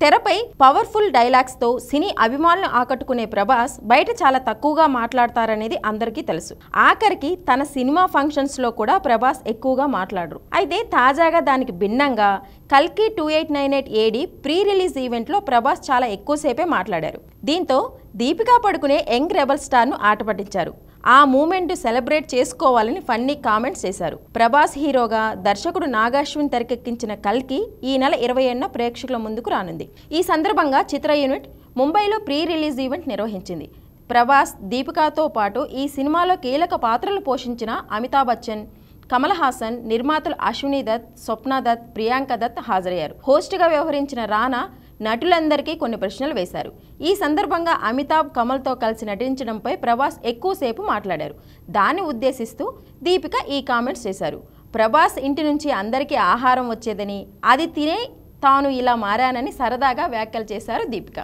తెరపై powerful dialogues తో సినీ అభిమానులను ఆకట్టుకునే ప్రభాస్ బయట చాలా తక్కువగా మాట్లాడతారనేది అందరికీ తెలుసు. ఆఖరికి తన సినిమా ఫంక్షన్స్ లో కూడా ప్రభాస్ ఎక్కువగా మాట్లాడరు. అయితే తాజాగా దానికి భిన్నంగా కల్కి 2898 AD ప్రీ రిలీజ్ ఈవెంట్ లో ప్రభాస్ చాలా ఎక్కువసేపే మాట్లాడారు. దీంతో దీపికా పడుకునే యంగ్ రెబల్ స్టార్ ను ఆట పట్టించారు. ఆ మూమెంట్ సెలబ్రేట్ చేసుకోవాలని ఫన్నీ కామెంట్స్ చేశారు. ప్రభాస్ హీరోగా దర్శకుడు నాగాశ్విన్ తెరకెక్కించిన కల్కి ఈ నెల 27న ప్రేక్షకుల ముందుకు రానుంది. ఈ సందర్భంగా చిత్ర యూనిట్ ముంబైలో ప్రీ రిలీజ్ ఈవెంట్ నిర్వహించింది. ప్రభాస్, దీపికాతో పాటు ఈ సినిమాలో కీలక పాత్రలు పోషించిన అమితాబ్ బచ్చన్, కమల్ హాసన్, నిర్మాతలు అశ్విని దత్, స్వప్న దత్, ప్రియాంక దత్ హాజరయ్యారు. హోస్ట్గా వ్యవహరించిన రానా నటులందరికీ కొన్ని ప్రశ్నలు వేశారు. ఈ సందర్భంగా అమితాబ్, కమల్తో కలిసి నటించడంపై ప్రభాస్ ఎక్కువసేపు మాట్లాడారు. దాన్ని ఉద్దేశిస్తూ దీపిక ఈ కామెంట్స్ చేశారు. ప్రభాస్ ఇంటి నుంచి అందరికీ ఆహారం వచ్చేదని, అది తినే తాను ఇలా మారానని సరదాగా వ్యాఖ్యలు చేశారు దీపిక.